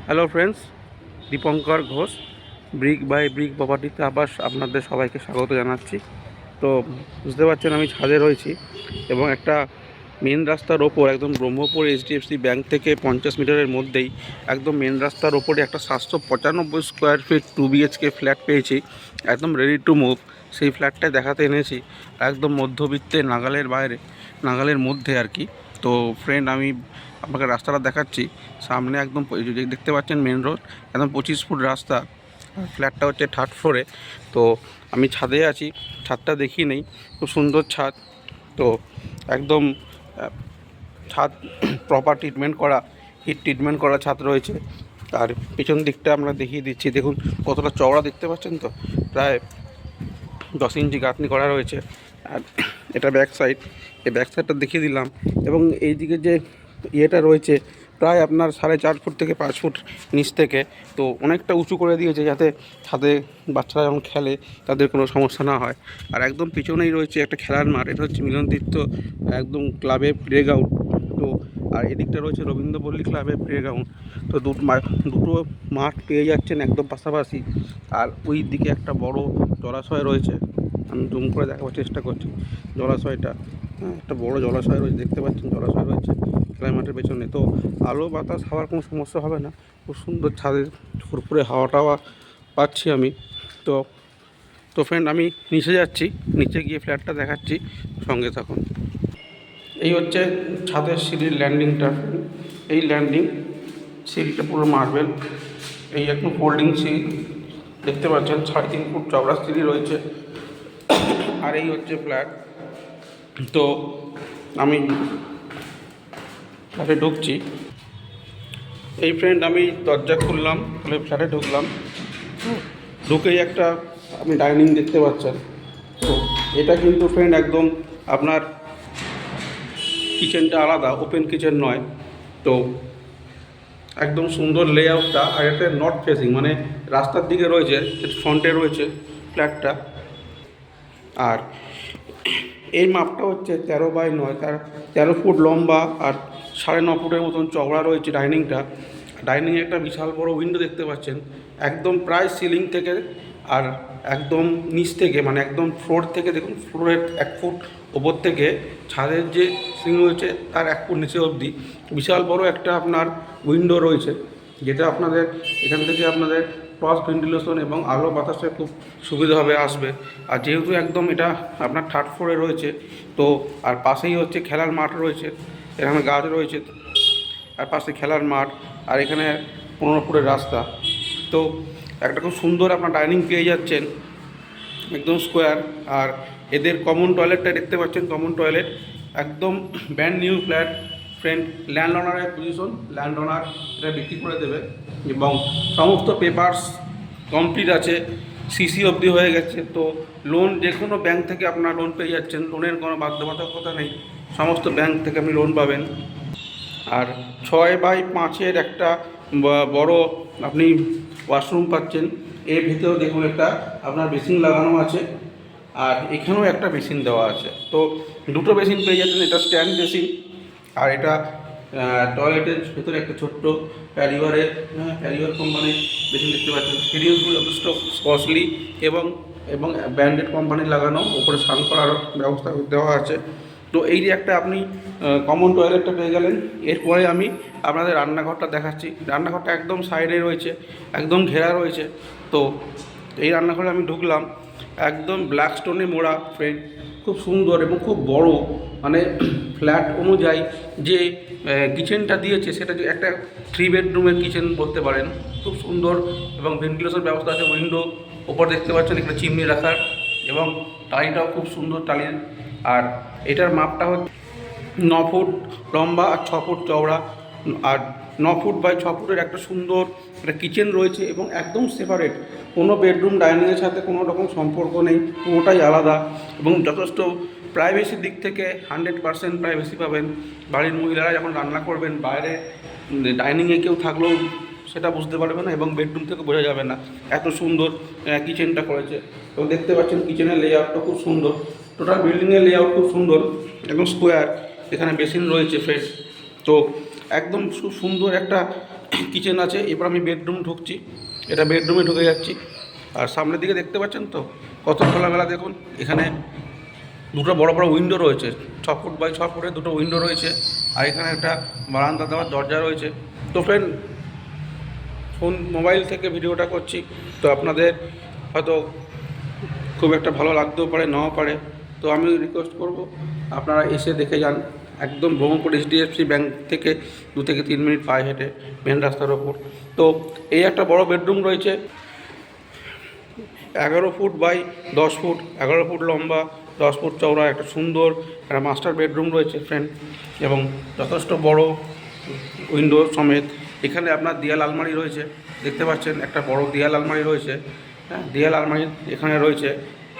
Hello friends, Dipankar Ghosh brick by brick প্রপার্টিতে আবার আপনাদের সবাইকে স্বাগত জানাচ্ছি। তো বুঝতে পারছেন আমি ছাদে রয়েছি এবং একটা মেন রাস্তার ওপর একদম ব্রহ্মপুর এইচডিএফসি ব্যাংক থেকে 50 মিটারের মধ্যেই একদম মেন রাস্তার ওপরে একটা 795 স্কোয়ার ফিট 2 BHK ফ্ল্যাট পেয়েছি, একদম রেডি টু মুভ। সেই ফ্ল্যাটটাই দেখাতে এনেছি, একদম মধ্যবিত্তের নাগালের বাইরে, নাগালের মধ্যে আর কি। তো ফ্রেন্ড, আমি আপনাকে রাস্তাটা দেখাচ্ছি। সামনে একদম দেখতে পাচ্ছেন মেন রোড, একদম 25 ফুট রাস্তা। ফ্ল্যাটটা হচ্ছে 3rd ফ্লোরে। তো আমি ছাদে আছি, ছাদটা দেখিয়ে নেই। খুব সুন্দর ছাদ। তো একদম ছাদ প্রপার ট্রিটমেন্ট করা, হিট ট্রিটমেন্ট করা ছাদ রয়েছে। আর পিছন দিকটা আমরা দেখিয়ে দিচ্ছি, দেখুন কতটা চওড়া দেখতে পাচ্ছেন। তো প্রায় 10 ইঞ্চি গাঁথনি করা রয়েছে। আর এটা ব্যাক সাইড, এই ব্যাক সাইডটা দেখিয়ে দিলাম। এবং এই দিকে যে ইয়েটা রয়েছে প্রায় আপনার 4.5 ফুট থেকে 5 ফুট নিচ থেকে, তো অনেকটা উঁচু করে দিয়েছে যাতে ছাদে বাচ্চারা যখন খেলে তাদের কোনো সমস্যা না হয়। আর একদম পিছনেই রয়েছে একটা খেলার মাঠ, এটা হচ্ছে মিলন তীর্থ একদম ক্লাবের প্লেগ্রাউন্ড। তো আর এদিকটা রয়েছে রবীন্দ্রপল্লী ক্লাবের প্লেগ্রাউন্ড। তো দুটো মাঠ পেয়ে যাচ্ছেন একদম পাশাপাশি। আর ওই দিকে একটা বড় জলাশয় রয়েছে, আমি জুম করে দেখাবার চেষ্টা করছি জলাশয়টা। হ্যাঁ, একটা বড় জলাশয় রয়েছে, দেখতে পাচ্ছেন জলাশয় রয়েছে খেলার মাঠের পেছনে। তো আলো বাতাস হাওয়ার কোনো সমস্যা হবে না, খুব সুন্দর ছাদের ফুরফুরে হাওয়া টাওয়া পাচ্ছি আমি। তো তো ফ্রেন্ড, আমি নিচে যাচ্ছি, নিচে গিয়ে ফ্ল্যাটটা দেখাচ্ছি, সঙ্গে থাকুন। এই হচ্ছে ছাদের সিঁড়ির ল্যান্ডিংটা। এই ল্যান্ডিং সিঁড়িটা পুরো মার্বেল, এই একদম ফোল্ডিং সিঁড়ি দেখতে পাচ্ছেন। 3.5 ফুট চওড়া সিঁড়ি রয়েছে। আর এই হচ্ছে ফ্ল্যাট। তো আমি ফ্ল্যাটে ঢুকছি। এই ফ্রেন্ড, আমি দরজা খুললাম, খুলে ফ্ল্যাটে ঢুকলাম। ঢুকেই একটা আপনি ডাইনিং দেখতে পাচ্ছেন। তো এটা কিন্তু ফ্রেন্ড একদম আপনার কিচেনটা আলাদা, ওপেন কিচেন নয়। তো একদম সুন্দর লেআউটটা। আর এটা নর্থ ফেসিং, মানে রাস্তার দিকে রয়েছে, ফ্রন্টে রয়েছে ফ্ল্যাটটা। আর এই মাপটা হচ্ছে 13x9, তার 13 ফুট লম্বা আর 9.5 ফুটের মতন চওড়া রয়েছে ডাইনিংটা। ডাইনিংয়ে একটা বিশাল বড় উইন্ডো দেখতে পাচ্ছেন, একদম প্রায় সিলিং থেকে আর একদম নিচ থেকে, মানে একদম ফ্লোর থেকে, দেখুন ফ্লোরের 1 ফুট ওপর থেকে ছাদের যে সিলিং রয়েছে তার 1 ফুট নিচে অবধি বিশাল বড় একটা আপনার উইন্ডো রয়েছে, যেটা আপনাদের এখান থেকে আপনাদের ক্রস ভেন্টিলেশন এবং আলো বাতাসে খুব সুবিধাভাবে আসবে। আর যেহেতু একদম এটা আপনার 3rd ফ্লোরে রয়েছে, তো আর পাশেই হচ্ছে খেলার মাঠ রয়েছে, এখানে গাছ রয়েছে, আর পাশে খেলার মাঠ, আর এখানে 15 ফুটের রাস্তা। তো একটা খুব সুন্দর আপনার ডাইনিং পেয়ে যাচ্ছেন, একদম স্কোয়ার। আর এদের কমন টয়লেটটা দেখতে পাচ্ছেন, কমন টয়লেট একদম brand new flat. Friend, land ওনারের পজিশন, ল্যান্ড ওনার এটা বিক্রি করে দেবে এবং সমস্ত পেপারস কমপ্লিট আছে, সিসি অবধি হয়ে গেছে। তো লোন যে কোনো ব্যাংক থেকে আপনার লোন পেয়ে যাচ্ছেন, লোনের কোনো বাধ্যবাধকতা নেই, সমস্ত ব্যাংক থেকে আপনি লোন পাবেন। আর 6x5-এর একটা বড় আপনি ওয়াশরুম পাচ্ছেন। এর ভিতরেও দেখুন একটা আপনার বেসিন লাগানো আছে, আর এখানেও একটা বেসিন দেওয়া আছে। তো দুটো বেসিন পেয়ে যাচ্ছেন, এটা স্ট্যান্ড বেসিন। আর এটা টয়লেটের ভেতরে একটা ছোট্ট প্যারিওয়ারের, প্যারিওয়ার কোম্পানির বেসিন দেখতে পাচ্ছেন। ফিটিংসগুলো যথেষ্ট কস্টলি এবং এবং ব্র্যান্ডেড কোম্পানির লাগানো, ওপরে স্নান করার ব্যবস্থা দেওয়া আছে। তো এই যে একটা আপনি কমন টয়লেটটা পেয়ে গেলেন। এরপরে আমি আপনাদের রান্নাঘরটা দেখাচ্ছি। রান্নাঘরটা একদম সাইডে রয়েছে, একদম ঘেরা রয়েছে। তো এই রান্নাঘরে আমি ঢুকলাম, একদম ব্ল্যাক স্টোনে মোড়া ফ্রেন্ড, খুব সুন্দর এবং খুব বড়, মানে ফ্ল্যাট অনুযায়ী যে কিচেনটা দিয়েছে সেটা যে একটা 3 বেডরুমের কিচেন বলতে পারেন। খুব সুন্দর এবং ভেন্টিলেশন ব্যবস্থা আছে, উইন্ডো ওপর দেখতে পাচ্ছেন একটা চিমনি রাখার, এবং টালিটাও খুব সুন্দর টালির। আর এটার মাপটা হচ্ছে 9 ফুট লম্বা আর 6 ফুট চওড়া। আর 9 ফুট বাই 6 ফুটের একটা সুন্দর একটা কিচেন রয়েছে এবং একদম সেপারেট, কোনো বেডরুম ডাইনিংয়ের সাথে কোনো রকম সম্পর্ক নেই, পুরোটাই আলাদা। এবং যথেষ্ট প্রাইভেসির দিক থেকে 100% প্রাইভেসি পাবেন। বাড়ির মহিলারা যখন রান্না করবেন, বাইরে ডাইনিংয়ে কেউ থাকলেও সেটা বুঝতে পারবে না এবং বেডরুম থেকে বোঝা যাবে না, এত সুন্দর কিচেনটা করেছে। এবং দেখতে পাচ্ছেন কিচেনের লেআউটটা খুব সুন্দর, টোটাল বিল্ডিংয়ের লেআউট খুব সুন্দর, একদম স্কোয়ার। এখানে বেসিন রয়েছে ফ্রেশ। তো একদম খুব সুন্দর একটা কিচেন আছে। এবার আমি বেডরুম ঢুকছি, এটা বেডরুমে ঢুকে যাচ্ছি। আর সামনের দিকে দেখতে পাচ্ছেন তো কত খোলামেলা, দেখুন এখানে দুটো বড় বড় উইন্ডো রয়েছে, 6 ফুট বাই 6 ফুটের দুটো উইন্ডো রয়েছে। আর এখানে একটা বারান্দা দেওয়ার দরজা রয়েছে। তো ফ্রেন্ড, ফোন মোবাইল থেকে ভিডিওটা করছি, তো আপনাদের হয়তো খুব একটা ভালো লাগতেও পারে, নাও পারে। তো আমি রিকোয়েস্ট করব আপনারা এসে দেখে যান। একদম ব্রহ্মপুর HDFC ব্যাংক থেকে 2 থেকে 3 মিনিট পায়ে হেঁটে মেন রাস্তার ওপর। তো এই একটা বড় বেডরুম রয়েছে, 11 ফুট বাই 10 ফুট, 11 ফুট লম্বা, 10 ফুট চওড়া, একটা সুন্দর একটা মাস্টার বেডরুম রয়েছে ফ্রেন্ড, এবং যথেষ্ট বড় উইন্ডো সমেত। এখানে আপনার দেয়াল আলমারি রয়েছে, দেখতে পাচ্ছেন একটা বড় দেয়াল আলমারি রয়েছে। হ্যাঁ, দেয়াল আলমারি এখানে রয়েছে।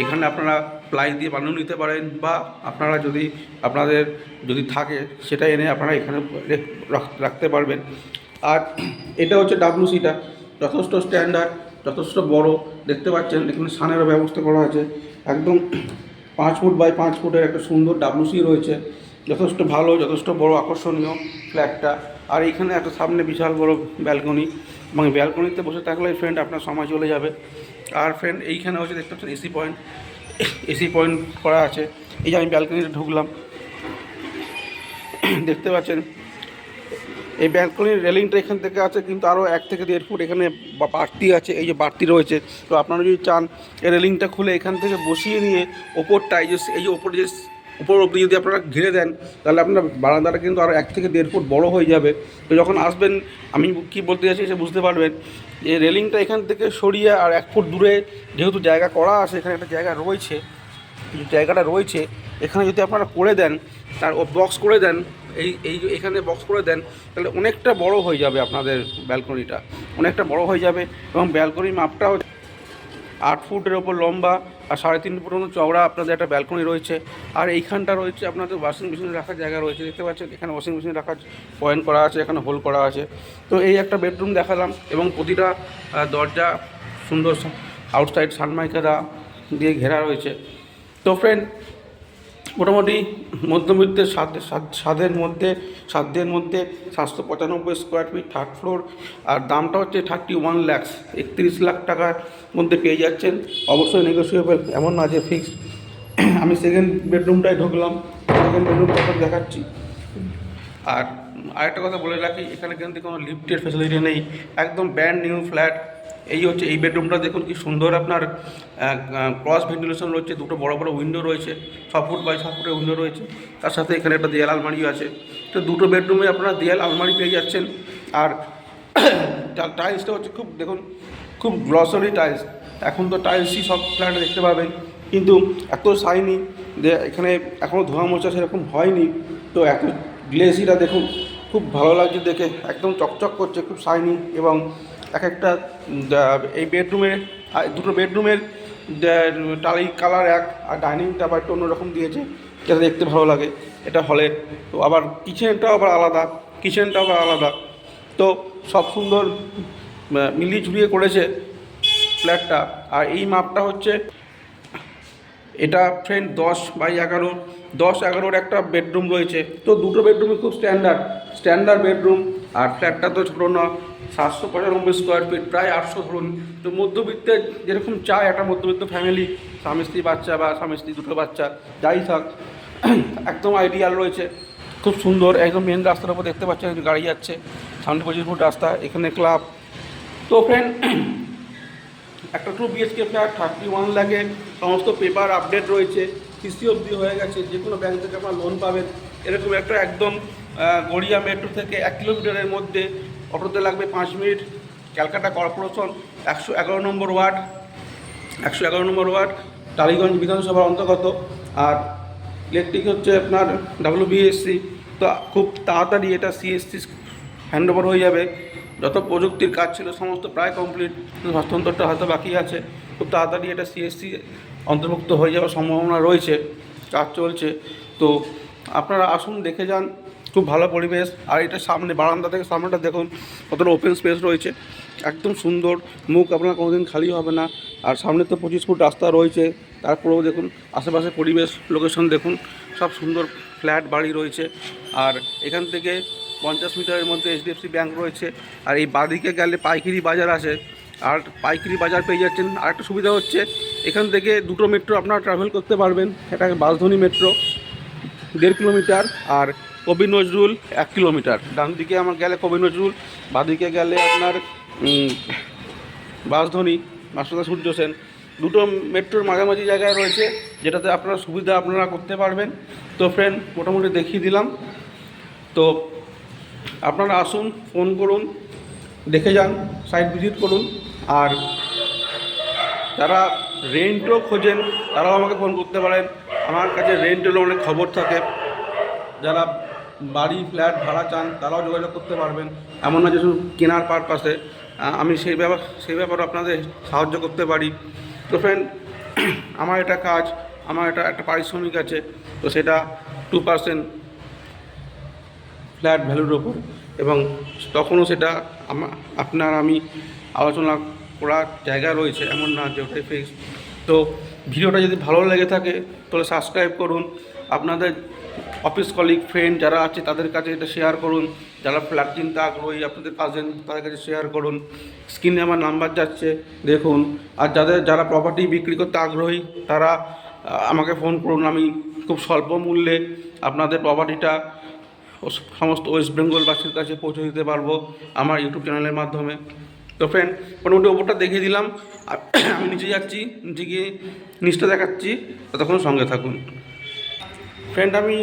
এখানে আপনারা প্লাই দিয়ে বানিয়ে নিতে পারেন, বা আপনারা যদি আপনাদের যদি থাকে সেটা এনে আপনারা এখানে রাখতে পারবেন। আর এটা হচ্ছে WCটা, যথেষ্ট স্ট্যান্ডার্ড, যথেষ্ট বড়। দেখতে পাচ্ছেন এখানে সানেরও ব্যবস্থা করা আছে। একদম 5 ফুট বাই 5 ফুটের একটা সুন্দর WC রয়েছে, যথেষ্ট ভালো, যথেষ্ট বড়, আকর্ষণীয় ফ্ল্যাটটা। আর এইখানে একটা সামনে বিশাল বড় ব্যালকনি, এবং ব্যালকনিতে বসে থাকলে ফ্রেন্ড আপনার সময় চলে যাবে। আর ফ্রেন্ড এইখানে হচ্ছে দেখতে পাচ্ছেন এসি পয়েন্ট করা আছে। এই যে আমি ব্যালকনিতে ঢুকলাম, দেখতে পাচ্ছেন এই ব্যালকনির রেলিংটা এখান থেকে আছে, কিন্তু আরও 1 থেকে 1.5 ফুট এখানে বাড়তি আছে। এই যে বাড়তি রয়েছে, তো আপনারা যদি চান এই রেলিংটা খুলে এখান থেকে বসিয়ে নিয়ে ওপরটা এই যে ওপর যে উপর অবধি যদি আপনারা ঘিরে দেন, তাহলে আপনার বারান্দাটা কিন্তু আরও 1 থেকে 1.5 ফুট বড় হয়ে যাবে। তো যখন আসবেন, আমি কী বলতে চাইছি সে বুঝতে পারবেন। এই রেলিংটা এখান থেকে সরিয়ে আর 1 ফুট দূরে যেহেতু জায়গা করা আছে, এখানে একটা জায়গা রয়েছে, জায়গাটা রয়েছে, এখানে যদি আপনারা করে দেন, তার বক্স করে দেন, এই যে এখানে বক্স করে দেন, তাহলে অনেকটা বড় হয়ে যাবে আপনাদের ব্যালকনিটা, অনেকটা বড় হয়ে যাবে। এবং ব্যালকনির মাপটাও 8 ফুটের ওপর লম্বা আর 3.5 ফুট মতো চওড়া আপনাদের একটা ব্যালকনি রয়েছে। আর এইখানটা রয়েছে আপনাদের ওয়াশিং মেশিন রাখার জায়গা রয়েছে, দেখতে পাচ্ছেন এখানে ওয়াশিং মেশিন রাখার পয়েন্ট করা আছে, এখানে হোল করা আছে। তো এই একটা বেডরুম দেখালাম, এবং প্রতিটা দরজা সুন্দর আউটসাইড সানমাইকারা দিয়ে ঘেরা রয়েছে। তো ফ্রেন্ড, মোটামুটি মধ্যবিত্তের সাধ্যের মধ্যে 795 স্কোয়ার ফিট, 3rd ফ্লোর। আর দামটা হচ্ছে 31 লাখ, 31 লাখ টাকার মধ্যে পেয়ে যাচ্ছেন। অবশ্যই নেগোসিয়েবল, এমন না যে ফিক্সড। আমি সেকেন্ড বেডরুমটায় ঢুকলাম, সেকেন্ড বেডরুমটা দেখাচ্ছি। আর আরেকটা কথা বলে রাখি, এখানে কিন্তু কোনো লিফটের ফ্যাসিলিটি নেই, একদম ব্র্যান্ড নিউ ফ্ল্যাট। এই হচ্ছে এই বেডরুমটা, দেখুন কি সুন্দর আপনার ক্রস ভেন্টিলেশন রয়েছে, দুটো বড় বড় উইন্ডো রয়েছে, 6 ফুট বাই 6 ফুটের উইন্ডো রয়েছে। তার সাথে এখানে একটা দেয়াল আলমারিও আছে। তো দুটো বেডরুমে আপনারা দেয়াল আলমারি পেয়ে যাচ্ছেন। আর টাইলসটা হচ্ছে খুব, দেখুন খুব গ্লসারি টাইলস। এখন তো টাইলসই সব ফ্ল্যাটে দেখতে পাবেন, কিন্তু এত শাইনি যে এখানে এখনও ধোয়া মোছা সেরকম হয়নি। তো এত গ্লেসিটা দেখুন, খুব ভালো লাগছে দেখে, একদম চকচক করছে, খুব শাইনি। এবং এক একটা এই বেডরুমের, দুটো বেডরুমের টালি কালার এক, আর ডাইনিংটা আবার একটু অন্যরকম দিয়েছে, যাতে দেখতে ভালো লাগে। এটা হলের। তো আবার কিচেনটাও আবার আলাদা। তো সব সুন্দর মিলিয়ে ঝুলিয়ে করেছে ফ্ল্যাটটা। আর এই মাপটা হচ্ছে, এটা ফ্রেন্ড 10 বাই 11, 10-11 একটা বেডরুম রয়েছে। তো দুটো বেডরুমই খুব স্ট্যান্ডার্ড বেডরুম। আর ফ্ল্যাটটা তো ছোটো না, 795 স্কোয়ার ফিট, প্রায় 800 ধরুন। তো মধ্যবিত্তের যেরকম চায় একটা মধ্যবিত্ত ফ্যামিলি, স্বামী স্ত্রী বাচ্চা, বা স্বামী স্ত্রী দুটো বাচ্চা, যাই থাক, একদম আইডিয়াল রয়েছে, খুব সুন্দর। একদম মেন রাস্তার উপর দেখতে পাচ্ছেন গাড়ি যাচ্ছে, সামনে 25 ফুট রাস্তা, এখানে ক্লাব। তো ফ্রেন্ড, একটা 2 BHK ফ্ল্যাট 31 লাখে, সমস্ত পেপার আপডেট রয়েছে, সিসি অবধি হয়ে গেছে, যে কোনো ব্যাংক থেকে আপনার লোন পাবেন। এরকম একটা একদম গড়িয়া মেট্রো থেকে 1 কিলোমিটারের মধ্যে, অটোতে লাগবে 5 মিনিট। ক্যালকাটা কর্পোরেশন 111 নম্বর ওয়ার্ড, টালিগঞ্জ বিধানসভার অন্তর্গত। আর ইলেকট্রিক হচ্ছে আপনার WBSC। তো খুব তাড়াতাড়ি এটা CSC হ্যান্ডওভার হয়ে যাবে। যত প্রযুক্তির কাজ ছিল সমস্ত প্রায় কমপ্লিট, হস্তান্তরটা হয়তো বাকি আছে। খুব তাড়াতাড়ি এটা CSC অন্তর্ভুক্ত হয়ে যাওয়ার সম্ভাবনা রয়েছে, কাজ চলছে। তো আপনারা আসুন, দেখে যান, খুব ভালো পরিবেশ। আর এটা সামনে বারান্দা থেকে সামনেটা দেখুন কতটা ওপেন স্পেস রয়েছে, একদম সুন্দর, মুখ আপনার কোনোদিন খালি হবে না। আর সামনে তো 25 ফুট রাস্তা রয়েছে, তারপরেও দেখুন আশেপাশে পরিবেশ, লোকেশন দেখুন, সব সুন্দর ফ্ল্যাট বাড়ি রয়েছে। আর এখান থেকে 50 মিটারের মধ্যে HDFC ব্যাংক রয়েছে। আর এই বাদিকে গেলে পাইকারি বাজার আছে, আর পাইকারি বাজার পেয়ে যাচ্ছেন। আর একটা সুবিধা হচ্ছে এখান থেকে দুটো মেট্রো আপনারা ট্রাভেল করতে পারবেন। এটা বাসধনী মেট্রো 1.5 কিলোমিটার, আর কবি নজরুল 1 কিলোমিটার। ডান দিকে আমার গেলে কবি নজরুল, বাদিকে গেলে আপনার বাসধনী মাস্টারদা সূর্য সেন। দুটো মেট্রোর মাঝামাঝি জায়গায় রয়েছে, যেটাতে আপনারা সুবিধা আপনারা করতে পারবেন। তো ফ্রেন্ড, মোটামুটি দেখিয়ে দিলাম। তো আপনারা আসুন, ফোন করুন, দেখে যান, সাইট ভিজিট করুন। আর যারা রেন্টও খোঁজেন তারাও আমাকে ফোন করতে পারেন। আমার কাছে রেন্টেরও অনেক খবর থাকে। যারা বাড়ি ফ্ল্যাট ভাড়া চান তারাও যোগাযোগ করতে পারবেন। এমন না যে শুধু কেনার পারপাসে, আমি সেই ব্যাপারে আপনাদের সাহায্য করতে পারি। তো ফ্রেন্ড, আমার এটা কাজ, আমার একটা পারিশ্রমিক আছে। তো সেটা 2% ফ্ল্যাট ভ্যালুর ওপর, এবং তখনও সেটা আমি আলোচনা করার জায়গা রয়েছে, এমন না যে ওটাই ফিক্স। তো ভিডিওটা যদি ভালো লেগে থাকে তাহলে সাবস্ক্রাইব করুন। আপনাদের অফিস কলিগ ফ্রেন্ড যারা আছে তাদের কাছে এটা শেয়ার করুন। যারা ফ্ল্যাট কিনতে আগ্রহী আপনাদের কাজেন তাদের কাছে শেয়ার করুন। স্ক্রিনে আমার নাম্বার যাচ্ছে, দেখুন। আর যারা প্রপার্টি বিক্রি করতে আগ্রহী তারা আমাকে ফোন করুন। আমি খুব স্বল্প মূল্যে আপনাদের প্রপার্টিটা সমস্ত ওয়েস্ট বেঙ্গলবাসীর কাছে পৌঁছে দিতে পারবো আমার ইউটিউব চ্যানেলের মাধ্যমে। তো ফ্রেন্ড, মোটামুটি ওপরটা দেখিয়ে দিলাম। আমি নিচে যাচ্ছি, নিচে গিয়ে নিচটা দেখাচ্ছি, ততক্ষণ সঙ্গে থাকুন। ফ্রেন্ড, আমি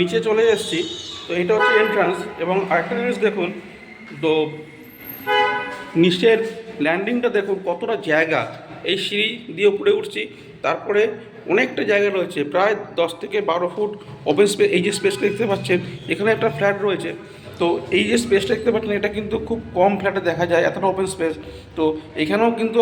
নিচে চলে এসেছি। তো এটা হচ্ছে এন্ট্রান্স, এবং আরেকটা জিনিস দেখুন, তো নিচের ল্যান্ডিংটা দেখুন কতটা জায়গা। এই সিঁড়ি দিয়ে উপরে উঠছি, তারপরে অনেকটা জায়গা রয়েছে, প্রায় 10 থেকে 12 ফুট ওপেন স্পেস। এই যে স্পেসটা দেখতে পাচ্ছেন, এখানে একটা ফ্ল্যাট রয়েছে। তো এই যে স্পেসটা দেখতে পাচ্ছেন, এটা কিন্তু খুব কম ফ্ল্যাটে দেখা যায়, এতটা ওপেন স্পেস। তো এখানেও কিন্তু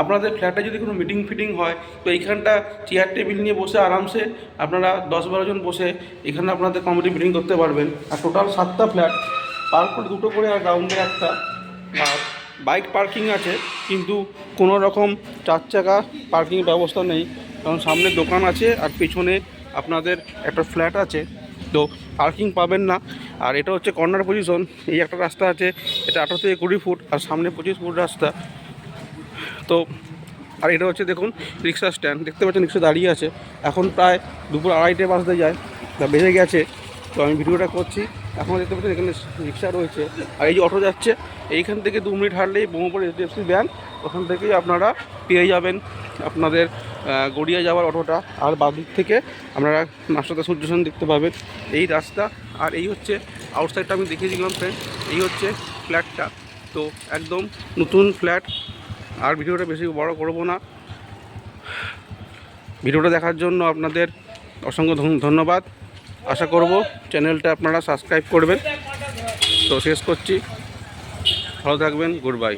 আপনাদের ফ্ল্যাটে যদি কোনো মিটিং ফিটিং হয়, তো এইখানটা চেয়ার টেবিল নিয়ে বসে আরামসে আপনারা 10-12 জন বসে এখানে আপনাদের কমিটি মিটিং করতে পারবেন। আর টোটাল 7টা ফ্ল্যাট, পার করে 2টো করে, আর গ্রাউন্ডে একটা। আর বাইক পার্কিং আছে, কিন্তু কোনো রকম 4 চাকা পার্কিং ব্যবস্থা নেই, কারণ সামনে দোকান আছে আর পিছনে আপনাদের একটা ফ্ল্যাট আছে। তো পার্কিং পাবেন না। আর এটা হচ্ছে কর্নার পজিশন। এই একটা রাস্তা আছে, এটা 18 থেকে 20 ফুট, আর সামনে 25 ফুট রাস্তা। তো আর এটা হচ্ছে দেখুন রিক্সা স্ট্যান্ড, দেখতে পাচ্ছেন রিক্সা দাঁড়িয়ে আছে। এখন প্রায় দুপুর 2:30 বাজতে যায়, তা বেজে গেছে। তো আমি ভিডিওটা করছি, এখন দেখতে পাচ্ছেন এখানে রিক্সা রয়েছে। আর এই যে অটো যাচ্ছে, এইখান থেকে 2 মিনিট হাঁটলেই ব্রহ্মপুর HDFC ব্যাংক, ওখান থেকেই আপনারা পেয়ে যাবেন আপনাদের গড়িয়া যাওয়ার অটোটা। আর বাদিক থেকে আপনারা মাস্টারদা সূর্য সেন দেখতে পাবেন। এই রাস্তা, আর এই হচ্ছে আউটসাইডটা আমি দেখিয়ে দিলাম ফ্রেন্ড। এই হচ্ছে ফ্ল্যাটটা, তো একদম নতুন ফ্ল্যাট। আর ভিডিওটা বেশি বড় করব না। ভিডিওটা দেখার জন্য আপনাদের অসংখ্য ধন্যবাদ। আশা করব চ্যানেলটা আপনারা সাবস্ক্রাইব করবেন। তো শেষ করছি, ভালো থাকবেন, গুড বাই।